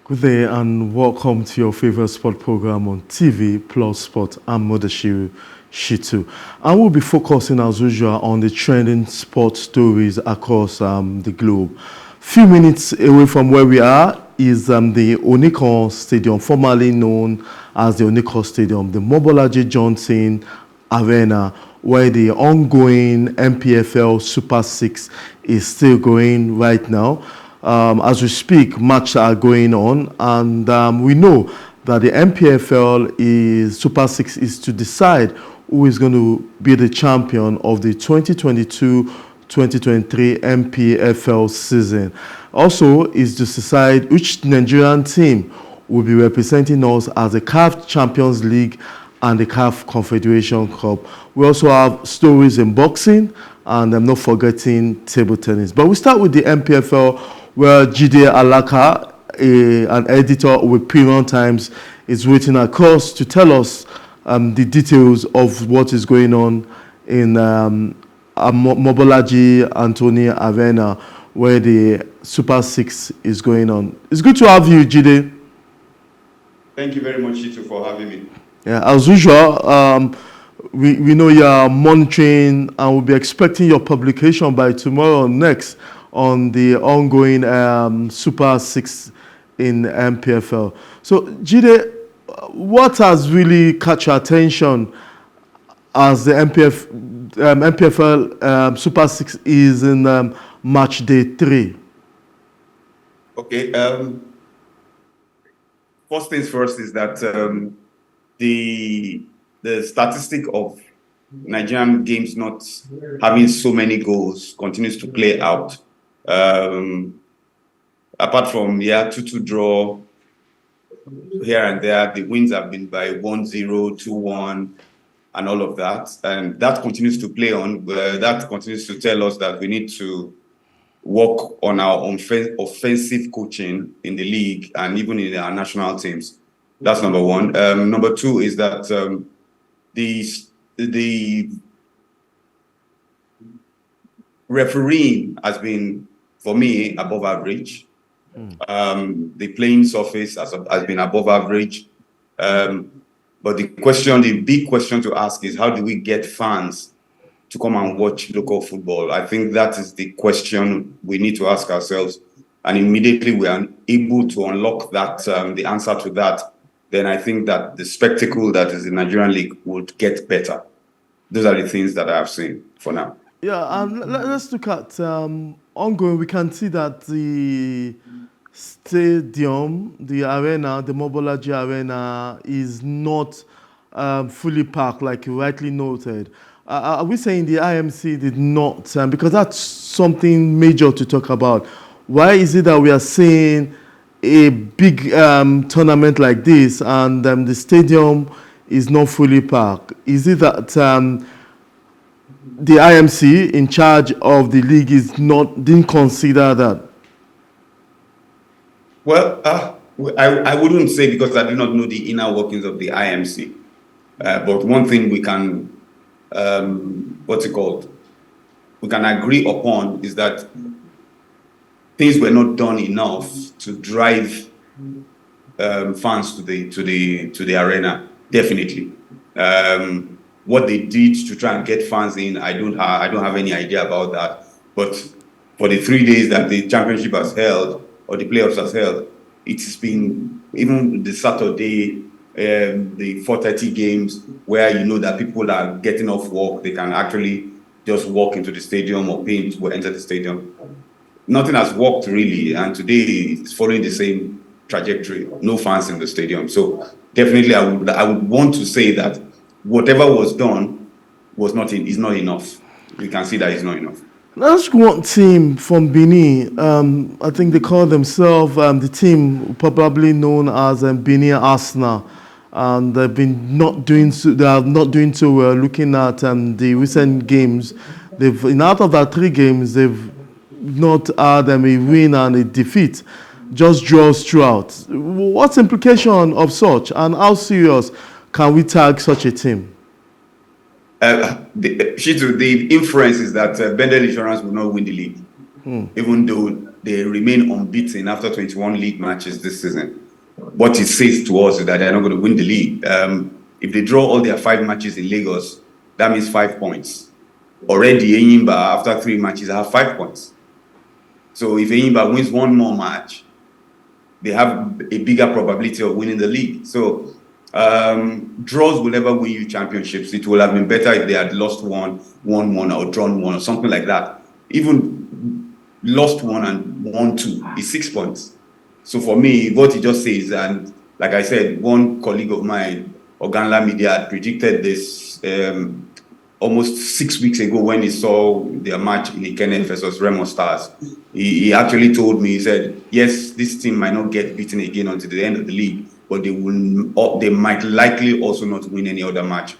Good day and welcome to your favorite sport program on TV Plus Sport. I'm Modeshiru Shitu. And we'll be focusing as usual on the trending sports stories across the globe. Few minutes away from where we are is the Onikon Stadium, formerly known as the Onikon Stadium, the Mobolaji Johnson Arena, where the ongoing NPFL Super 6 is still going right now. As we speak, matches are going on, and we know that the NPFL is Super 6 is to decide who is going to be the champion of the 2022-2023 NPFL season. Also, is to decide which Nigerian team will be representing us as the CAF Champions League and the CAF Confederation Cup. We also have stories in boxing, and I'm not forgetting table tennis. But we start with the NPFL, where Jide Alaka, an editor with Premium Times, is waiting across to tell us the details of what is going on in Mobolaji Anthony Arena, where the Super 6 is going on. It's good to have you, Jide. Thank you very much, Shitu, for having me. Yeah, as usual, we know you are monitoring, and we'll be expecting your publication by tomorrow next on the ongoing Super 6 in MPFL. So, Jide, what has really caught your attention as the MPFL Super 6 is in match day 3? Okay. First things first is that the statistic of Nigerian games not having so many goals continues to play out. Apart from 2-2 draw here and there, the wins have been by 1-0, 2-1, and all of that, and that continues to play on. That continues to tell us that we need to work on our offensive coaching in the league and even in our national teams. That's number one. Number two is that the refereeing has been, for me, above average. The playing surface has been above average. But the big question to ask is, how do we get fans to come and watch local football? I think that is the question we need to ask ourselves. And immediately we are able to unlock that, the answer to that, then I think that the spectacle that is the Nigerian League would get better. Those are the things that I have seen for now. Yeah, and let's look at ongoing. We can see that the stadium, the arena, the Mobolaji Arena, is not fully packed, like you rightly noted. Are we saying the IMC did not? Because that's something major to talk about. Why is it that we are seeing a big tournament like this and the stadium is not fully packed? Is it that the IMC in charge of the league didn't consider that? Well, I wouldn't say, because I do not know the inner workings of the IMC. But one thing we can, we can agree upon is that things were not done enough to drive fans to the arena. Definitely, what they did to try and get fans in, I don't have any idea about that. But for the 3 days that the championship has held or the playoffs has held, it's been, even the Saturday, the 4:30 games, where you know that people are getting off work, they can actually just walk into the stadium or pay to enter the stadium. Nothing has worked really, and today it's following the same trajectory. No fans in the stadium. So definitely, I would want to say that whatever was done is not enough. We can see that it's not enough. Let's go one team from Benin. I think they call themselves the team probably known as Benin Arsenal, and they've been not doing so. They are not doing so well. Looking at the recent games, out of that 3 games, they've not had a win and a defeat, just draws throughout. What's the implication of such, and how serious can we tag such a team? The inference is that Bendel Insurance will not win the league, even though they remain unbeaten after 21 league matches this season. What it says to us is that they're not going to win the league. If they draw all their 5 matches in Lagos, that means 5 points. Already, Enyimba, after 3 matches, have 5 points. So if Enyimba wins 1 more match, they have a bigger probability of winning the league. So draws will never win you championships. It would have been better if they had lost one, won one, or drawn one, or something like that. Even lost 1 and won 2 is 6 points. So for me, what he just says, and like I said, one colleague of mine, Oganla Media, had predicted this almost 6 weeks ago when he saw their match in Ikene versus Remo Stars. He actually told me, he said, yes, this team might not get beaten again until the end of the league, but they might likely also not win any other match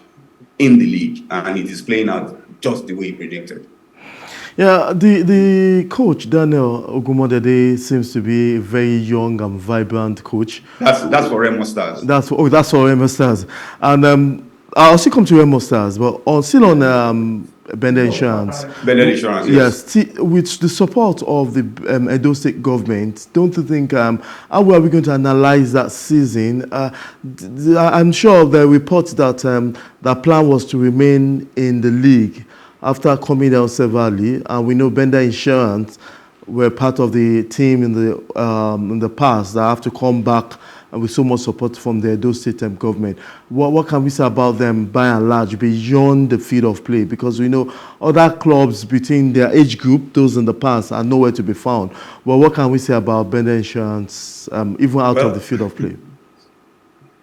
in the league. And it is playing out just the way he predicted. Yeah, the coach, Daniel Ogumodede, seems to be a very young and vibrant coach. That's for Remo Stars. That's for Remo Stars. And I'll still come to Remo Stars, but still on Bender Insurance. Bender Insurance, yes. Yes, with the support of the Edo State government, don't you think, how are we going to analyze that season? I'm sure the report that the plan was to remain in the league after coming down severely, and we know Bender Insurance were part of the team in the past that have to come back with so much support from the Edo State government. What can we say about them by and large beyond the field of play? Because we know other clubs between their age group, those in the past, are nowhere to be found. Well, what can we say about Bender Insurance, even out of the field of play?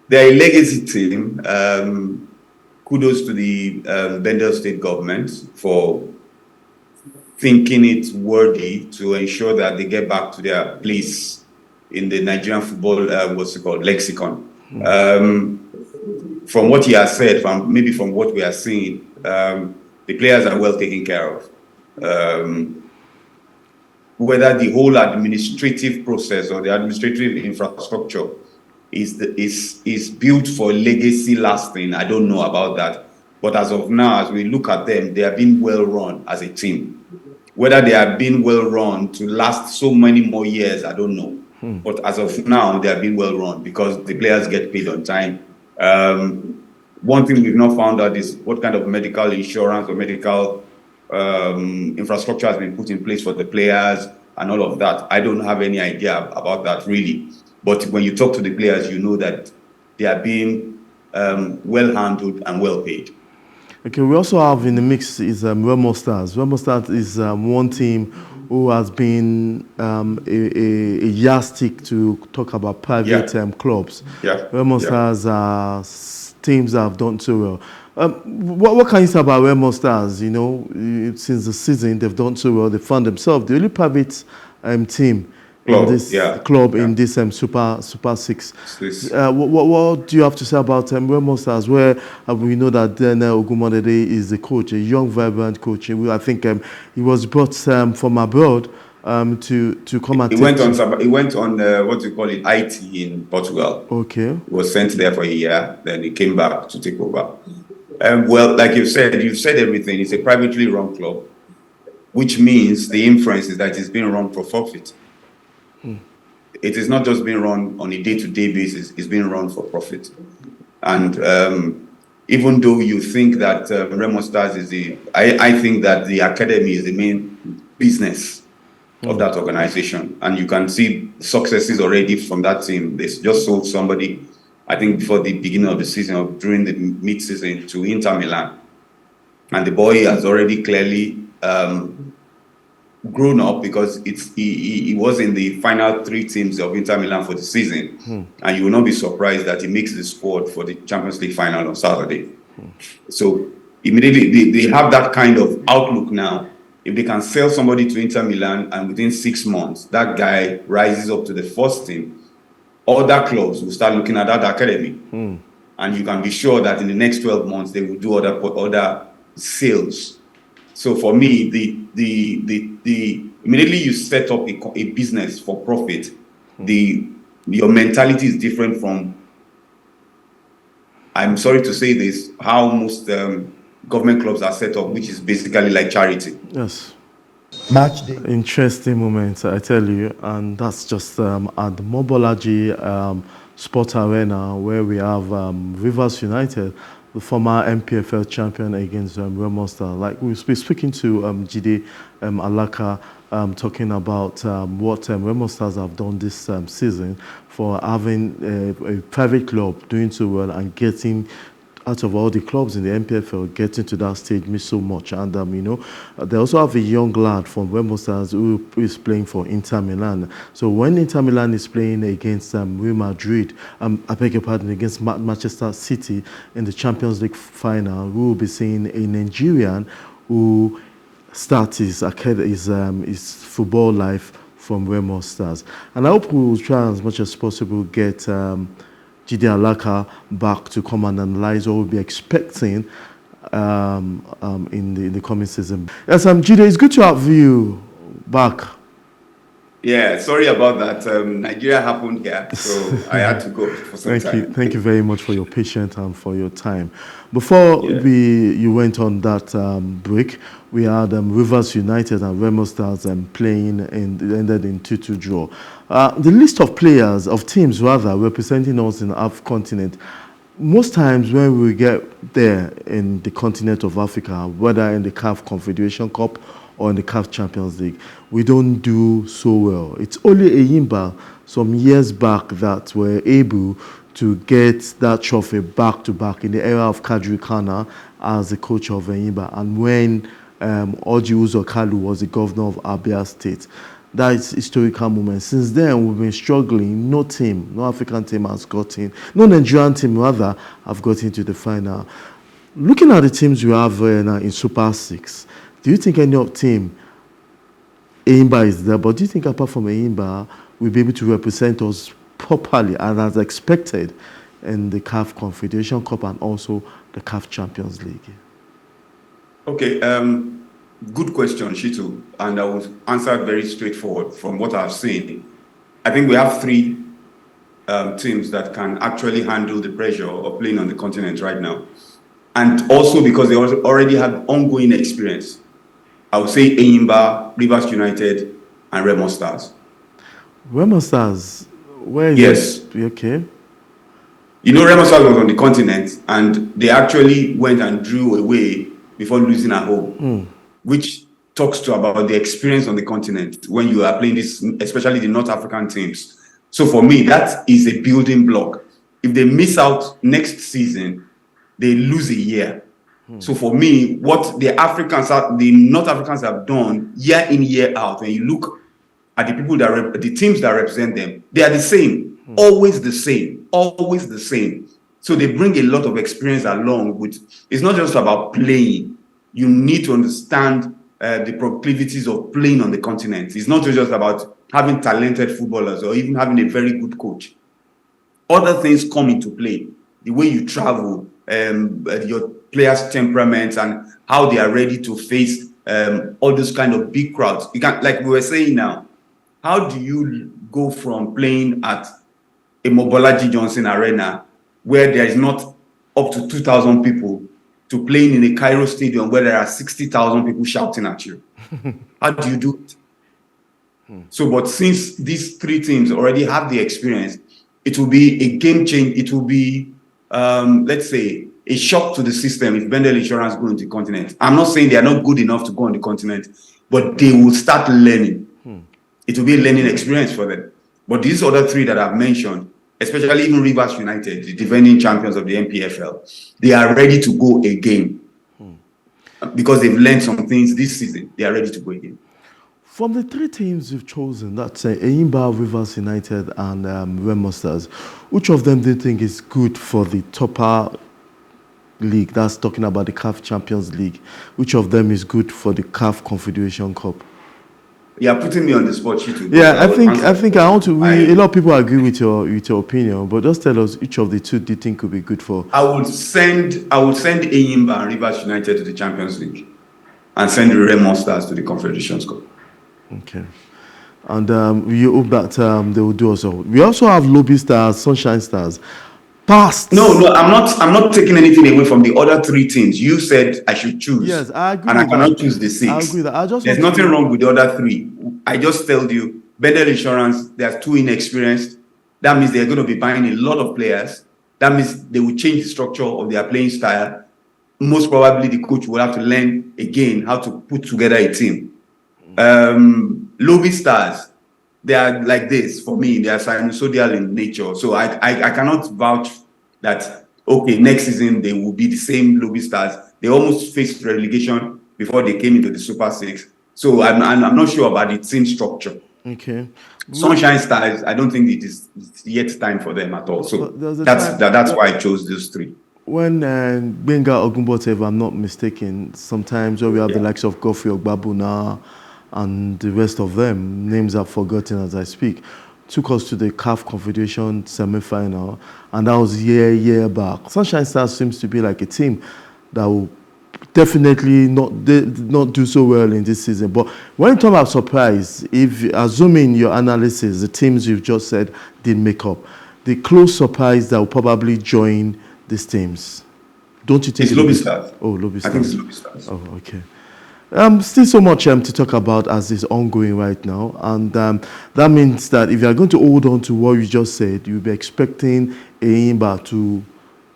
They're a legacy team. Kudos to the Bender State government for thinking it worthy to ensure that they get back to their place in the Nigerian football, lexicon. From what he has said, from what we are seeing, the players are well taken care of. Whether the whole administrative process or the administrative infrastructure is built for legacy lasting, I don't know about that. But as of now, as we look at them, they have been well run as a team. Whether they have been well run to last so many more years, I don't know. But as of now, they have been well run because the players get paid on time. One thing we've not found out is what kind of medical insurance or medical infrastructure has been put in place for the players and all of that. I don't have any idea about that really. But when you talk to the players, you know that they are being well handled and well paid. Okay, we also have in the mix is Remo Stars. Remo Stars is one team who has been a yardstick to talk about private clubs. Yeah. Remo Stars are teams that have done so well. What can you say about Remo Stars? You know, since the season they've done so well. They found themselves the only private team in this club in this Super 6. What do you have to say about Remo Stars, where we know that Daniel Ogumodede is the coach, a young, vibrant coach? I think he was brought from abroad to come and he went on what you call it, IT in Portugal. Okay. He was sent there for a year, then he came back to take over. Well, like you've said everything. It's a privately run club, which means the inference is that it's being run for profit. It is not just being run on a day-to-day basis, it's being run for profit. And even though you think that Remo Stars is I think that the academy is the main business of that organization. And you can see successes already from that team. They just sold somebody, I think before the beginning of the season or during the mid-season, to Inter Milan. And the boy has already clearly grown up because he was in the final 3 teams of Inter Milan for the season. And you will not be surprised that he makes the squad for the Champions League final on Saturday. So immediately they have that kind of outlook now. If they can sell somebody to Inter Milan and within 6 months, that guy rises up to the first team, other clubs will start looking at that academy. And you can be sure that in the next 12 months, they will do other sales. So for me, the immediately you set up a business for profit, your mentality is different from, I'm sorry to say this, how most government clubs are set up, which is basically like charity. Yes. Match day. Interesting moment, I tell you, and that's just at the Mobolaji Sport Arena where we have Rivers United, the former NPFL champion against Remo Stars. Like we'll be speaking to Jide Alaka, talking about what Remo Stars have done this season for having a private club doing so well and getting out of all the clubs in the NPFL, getting to that stage means so much. And, they also have a young lad from Remo Stars who is playing for Inter Milan. So when Inter Milan is playing against Real Madrid, I beg your pardon, against Manchester City in the Champions League final, we will be seeing a Nigerian who starts his football life from Remo Stars. And I hope we will try as much as possible get Jide Alaka back to come and analyze what we'll be expecting in the coming season. Yes, Jide, it's good to have you back. Yeah, sorry about that. Nigeria happened here, so I had to go for some time. Thank you very much for your patience and for your time. Before you went on that break, we had Rivers United and Remo Stars playing and ended in 2-2 draw. The list of players, of teams rather, representing us in the African continent, most times when we get there in the continent of Africa, whether in the CAF Confederation Cup or in the CAF Champions League, we don't do so well. It's only Eyimba some years back that were able to get that trophy back-to-back in the era of Kadri Kana as the coach of Eyimba, and when Orji Uzor Kalu was the governor of Abia State. That is historical moment. Since then, we've been struggling. No African team has gotten, no Nigerian team rather, have got into the final. Looking at the teams we have now in Super 6, do you think any of team, Eyimba is there, but do you think apart from Eyimba, we'll be able to represent us properly and as expected in the CAF Confederation Cup and also the CAF Champions League? Okay, good question, Shitu, and I will answer very straightforward from what I've seen. I think we have three teams that can actually handle the pressure of playing on the continent right now. And also because they already have ongoing experience. I would say Eyimba, Rivers United, and Remo Stars. Remo Stars? Where is yes. It? Okay. You know, Remo Stars was on the continent, and they actually went and drew away before losing at home, which talks to about the experience on the continent when you are playing this, especially the North African teams. So for me, that is a building block. If they miss out next season, they lose a year. So for me, what the North Africans have done year in, year out, when you look at the people the teams that represent them, they are the same, always the same, always the same. So they bring a lot of experience along with. It's not just about playing. You need to understand the proclivities of playing on the continent. It's not just about having talented footballers or even having a very good coach. Other things come into play. The way you travel, your players' temperaments, and how they are ready to face all those kind of big crowds. You can, like we were saying now, how do you go from playing at a Mobolaji Johnson Arena where there is not up to 2,000 people to playing in a Cairo stadium where there are 60,000 people shouting at you? How do you do it? So, but since these three teams already have the experience, it will be a game change. It will be, let's say, a shock to the system if Bendel Insurance go on the continent. I'm not saying they are not good enough to go on the continent, but they will start learning. It will be a learning experience for them. But these other three that I've mentioned, especially even Rivers United, the defending champions of the NPFL, they are ready to go again. Because they've learned some things this season. They are ready to go again. From the three teams you've chosen, that's Eyimba, Rivers United, and Remo Stars, which of them do you think is good for the topper league? That's talking about the CAF Champions League. Which of them is good for the CAF Confederation Cup? You're putting me on the spot, Chitu. Yeah, I think I want to. A lot of people agree with your opinion, but just tell us which of the two do you think could be good for? I would send Eyimba and Rivers United to the Champions League, and send the Remo Stars to the Confederations Cup. Okay, and we hope that they will do also. We also have Lobby Stars, Sunshine Stars. Fast. No, I'm not taking anything away from the other three teams. You said I should choose. Yes, I agree and I with cannot that. choose the six. I agree with that. I just There's want nothing to... wrong with the other three. I just told you, Bendel Insurance, they are too inexperienced. That means they're going to be buying a lot of players. That means they will change the structure of their playing style. Most probably the coach will have to learn again how to put together a team. Lobby Stars, they are like this for me. They are sinusoidal in nature. So I cannot vouch that, okay, next season they will be the same Lobby Stars. They almost faced relegation before they came into the Super Six. So I'm not sure about the team structure. Okay. Sunshine Stars, I don't think it's yet time for them at all. So that's why I chose those three. When Benga Ogumbote, if I'm not mistaken, sometimes when we have the likes of Kofi Ogbabuna and the rest of them, names are forgotten as I speak, took us to the CAF Confederation semi-final, and that was year back. Sunshine Stars seems to be like a team that will definitely not do so well in this season. But when you talk about surprise, if assuming your analysis, the teams you've just said didn't make up, the close surprise that will probably join these teams, don't you think? It's Lobby Stars. Oh, Lobby Stars. I think it's Lobby Stars. Oh, okay. Still so much to talk about as is ongoing right now, and that means that if you are going to hold on to what you just said, you'll be expecting Enyimba to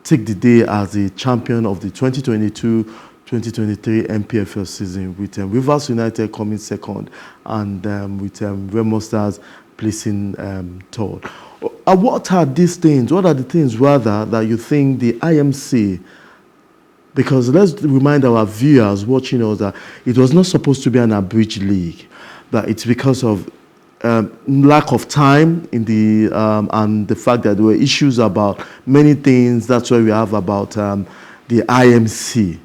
take the day as the champion of the 2022-2023 NPFL season, with Rivers United coming second and with Remo Stars placing third. What are these things? What are the things rather that you think the IMC? Because let's remind our viewers watching us that it was not supposed to be an abridged league. That it's because of lack of time in the and the fact that there were issues about many things. That's why we have about the IMC.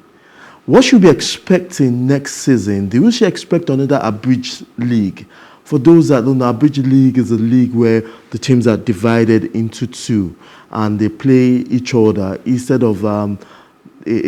What should we be expecting next season? Do we should expect another abridged league? For those that don't know, abridged league is a league where the teams are divided into two and they play each other instead of a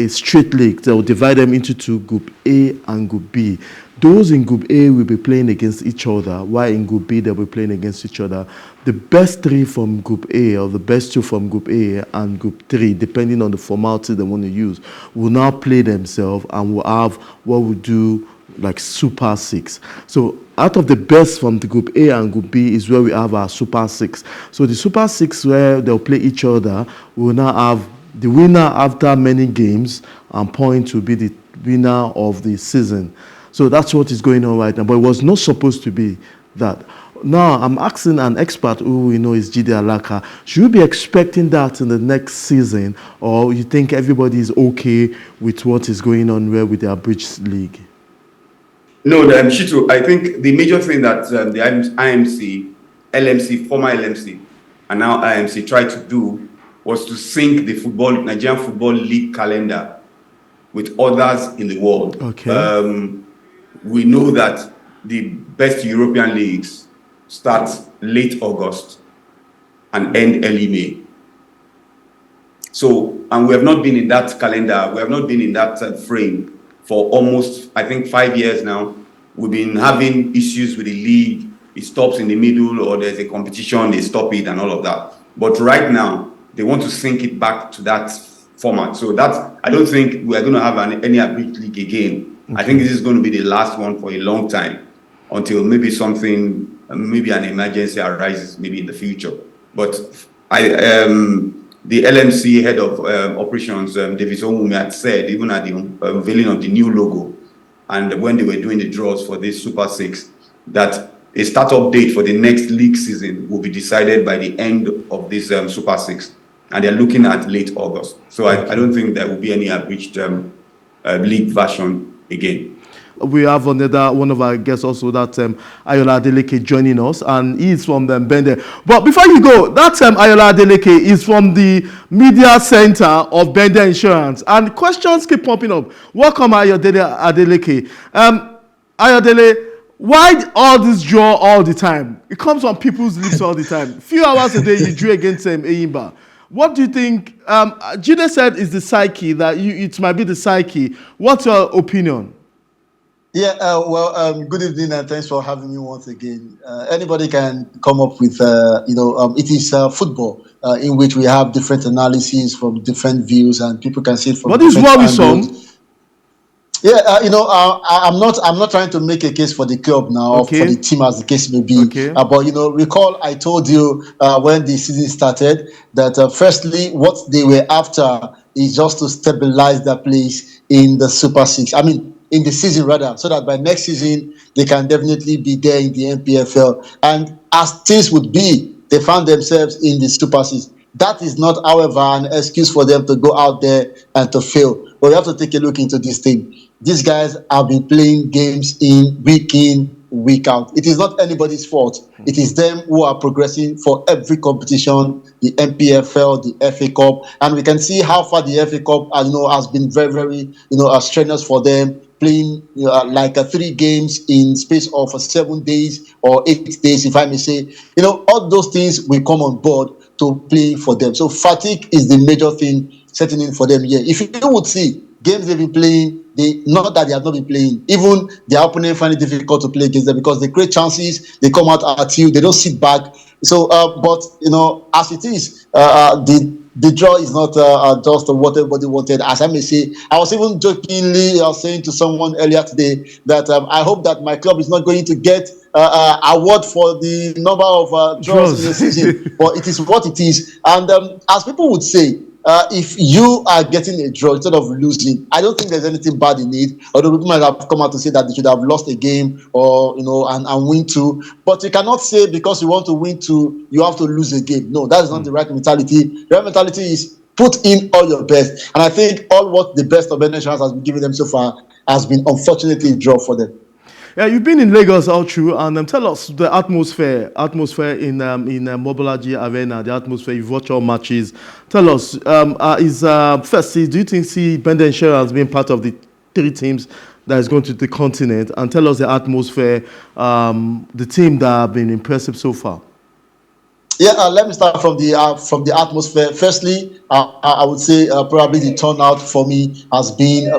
straight league. They'll divide them into two, Group A and Group B. Those in Group A will be playing against each other, while in Group B they'll be playing against each other. The best three from Group A, or the best two from Group A and Group 3, depending on the formality they want to use, will now play themselves and will have what we do like Super 6. So out of the best from the Group A and Group B is where we have our Super 6. So the Super 6 where they'll play each other, will now have the winner after many games, and points will be the winner of the season. So that's what is going on right now. But it was not supposed to be that. Now, I'm asking an expert who we know is Jide Alaka. Should we be expecting that in the next season, or you think everybody is okay with what is going on with the abridged league? No, Shitu, I think the major thing that the IMC, LMC, former LMC, and now IMC tried to do was to sync the Nigerian Football League calendar with others in the world. Okay. We know that the best European leagues start late August and end early May. So, and we have not been in that calendar, we have not been in that frame for almost, I think, 5 years now. We've been having issues with the league. It stops in the middle, or there's a competition, they stop it and all of that. But right now, they want to sync it back to that format. So I don't think we are going to have any abridged league again. Okay. I think this is going to be the last one for a long time, until maybe maybe an emergency arises maybe in the future. But the LMC head of operations, Davis Omumi, had said, even at the unveiling of the new logo, and when they were doing the draws for this Super 6, that a startup date for the next league season will be decided by the end of this Super 6. And they're looking at late August. So I don't think there will be any abridged league version again. We have one of our guests also, that Ayola Adeleke, joining us, and he's from Bende. But before you go, that Ayola Adeleke is from the media center of Bende Insurance, and questions keep popping up. Welcome, Ayola Adeleke. Ayodele, why all this draw all the time? It comes on people's lips all the time. Few hours a day you drew against Enyimba. What do you think? Jide said it's the psyche, that it might be the psyche. What's your opinion? Yeah, good evening and thanks for having me once again. Anybody can come up with, it is football. in which we have different analyses from different views, and people can see it from But this is different worrisome. angles. Yeah, I'm not trying to make a case for the club now, or for the team, as the case may be. Okay. But recall I told you when the season started that firstly, what they were after is just to stabilize their place in the Super Six. I mean, in the season rather, so that by next season they can definitely be there in the NPFL. And as things would be, they found themselves in the Super Six. That is not, however, an excuse for them to go out there and to fail. But we have to take a look into this thing. These guys have been playing games in, week out. It is not anybody's fault. It is them who are progressing for every competition, the NPFL, the FA Cup, and we can see how far the FA Cup, has been very, very, strenuous for them, playing like 3 games in space of 7 days or 8 days, if I may say. All those things will come on board to play for them. So fatigue is the major thing setting in for them here. If you would see games they've been playing, not that they have not been playing, even their opponent find it difficult to play against them because they create chances, they come out at you, they don't sit back. So, but as it is, the draw is not just what everybody wanted. As I may say, I was even jokingly saying to someone earlier today that I hope that my club is not going to get award for the number of draws in a season, but it is what it is. And as people would say, if you are getting a draw instead of losing, I don't think there's anything bad in it. Although people might have come out to say that they should have lost a game or and win 2, but you cannot say because you want to win 2, you have to lose a game. No, that is not the right mentality. The right mentality is put in all your best, and I think all what the best of the nation has been giving them so far has been unfortunately a draw for them. Yeah, you've been in Lagos all through, and tell us the atmosphere in Mobolaji Arena, the atmosphere. You've watched all matches. Tell us, firstly, do you think Bender Insurance being part of the 3 teams that is going to the continent, and tell us the atmosphere, the team that have been impressive so far? Yeah, let me start from the atmosphere. Firstly, I would say probably the turnout for me has been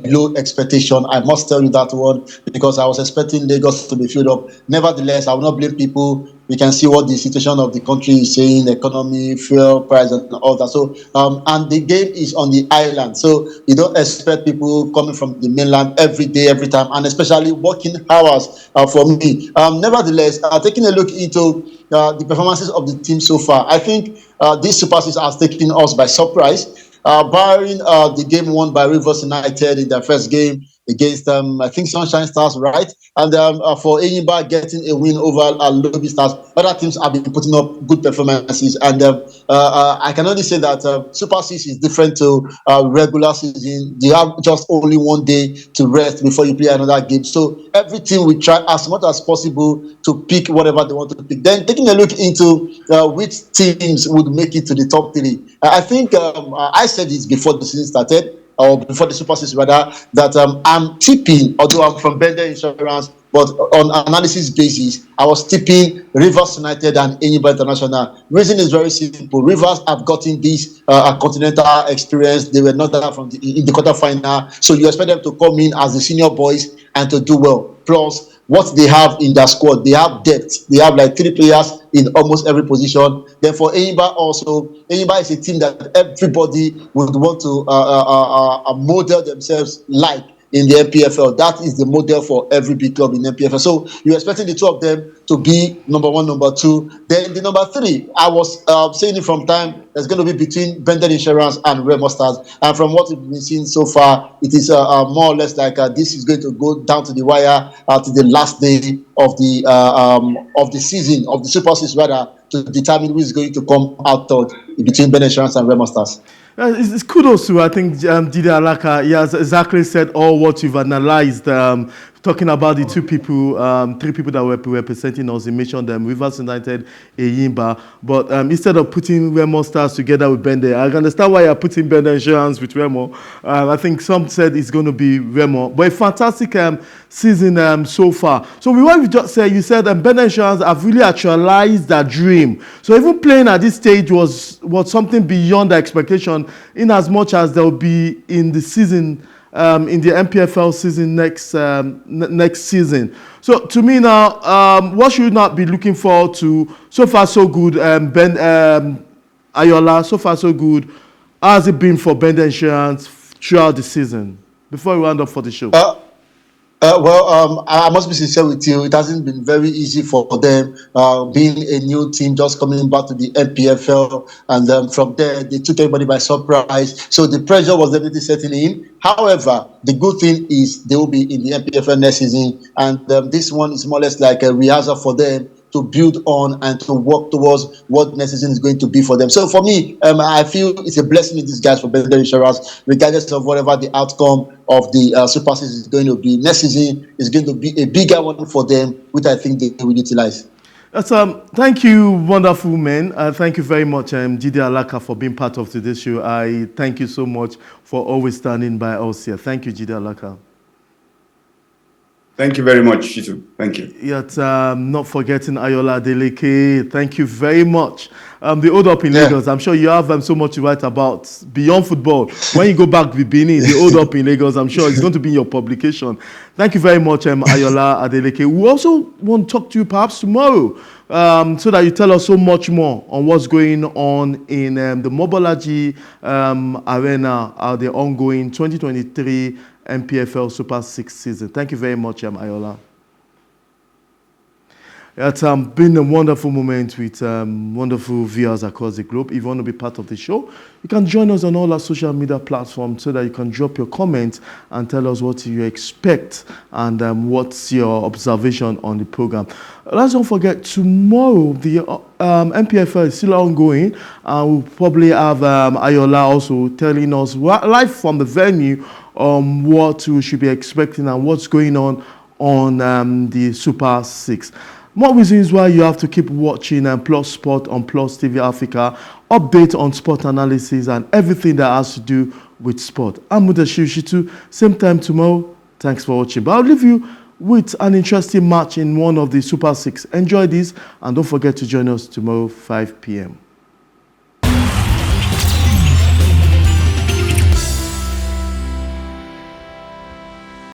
below expectation. I must tell you that one because I was expecting Lagos to be filled up. Nevertheless, I will not blame people. We can see what the situation of the country is saying, economy, fuel price, and all that. So, and the game is on the island, so you don't expect people coming from the mainland every day, every time, and especially working hours for me. Nevertheless, taking a look into the performances of the team so far, I think this Super Six has taken us by surprise. Barring the game won by Rivers United in their first game against I think Sunshine Stars, right? And for Enyimba getting a win over Lobby Stars, other teams have been putting up good performances. And I can only say that Super Six is different to regular season. You have just only 1 day to rest before you play another game. So every team will try as much as possible to pick whatever they want to pick. Then taking a look into which teams would make it to the top 3. I think I said this before the season started, or before the Super Six rather, that I'm tipping, although I'm from Bender Insurance, but on analysis basis, I was tipping Rivers United and Enyimba International. Reason is very simple. Rivers have gotten this continental experience. They were not there in the quarterfinal, so you expect them to come in as the senior boys and to do well. Plus, what they have in their squad, they have depth. They have like 3 players in almost every position. Then for Enyimba also, Enyimba is a team that everybody would want to model themselves like in the NPFL. That is the model for every big club in NPFL. So you're expecting the 2 of them to be number 1, number 2. Then the number 3, I was saying it from time, there's going to be between Bender Insurance and Remo Stars. And from what we've been seeing so far, it is more or less like this is going to go down to the wire to the last day of the season, of the Super Six rather, to determine who is going to come out third between Bender Insurance and Remo Stars. It's kudos to, I think, Jide Alaka. He has exactly said all what you've analyzed. Talking about the 3 people that were representing us, he mentioned them, Rivers United, Enyimba. But instead of putting Remo Stars together with Bender, I understand why you're putting Bender Insurance with Remo. I think some said it's going to be Remo. But a fantastic season so far. So with what you just said, you said Bender Insurance have really actualized their dream. So even playing at this stage was something beyond the expectation, in as much as they'll be in the season, in the NPFL season next season. So to me now, what should we not be looking forward to? So far so good. Ayola, so far so good. How has it been for Bender Insurance throughout the season? Before we round up for the show. I must be sincere with you. It hasn't been very easy for them, being a new team just coming back to the NPFL, and from there they took everybody by surprise. So the pressure was definitely setting in. However, the good thing is they will be in the NPFL next season, and this one is more or less like a rehearsal for them to build on and to work towards what next season is going to be for them. So for me, I feel it's a blessing in disguise for Bender Insurance, regardless of whatever the outcome of the Super Season is going to be. Next season is going to be a bigger one for them, which I think they will utilize. Yes, thank you, wonderful men. Thank you very much, Jide Alaka, for being part of today's show. I thank you so much for always standing by us here. Thank you, Jide Alaka. Thank you very much, Shitu. Thank you. Yet, not forgetting Ayola Adeleke. Thank you very much. The Hold Up in Lagos, I'm sure you have so much to write about beyond football. When you go back to Benin, the Hold Up in Lagos, I'm sure it's going to be in your publication. Thank you very much, Ayola Adeleke. We also want to talk to you perhaps tomorrow, so that you tell us so much more on what's going on in the Mobolaji Arena, the ongoing 2023 NPFL Super 6 season. Thank you very much, Ayola. It's been a wonderful moment with wonderful viewers across the globe. If you want to be part of the show, you can join us on all our social media platforms so that you can drop your comments and tell us what you expect and what's your observation on the program. Let's not forget, tomorrow the NPFL is still ongoing, and we'll probably have Ayola also telling us live from the venue what we should be expecting and what's going on the Super 6. More reasons why you have to keep watching Plus Sport on PlusTvAfrica, update on sport analysis and everything that has to do with sport. I'm Mudashiru Shitu, same time tomorrow. Thanks for watching. But I'll leave you with an interesting match in one of the Super 6. Enjoy this and don't forget to join us tomorrow 5 p.m.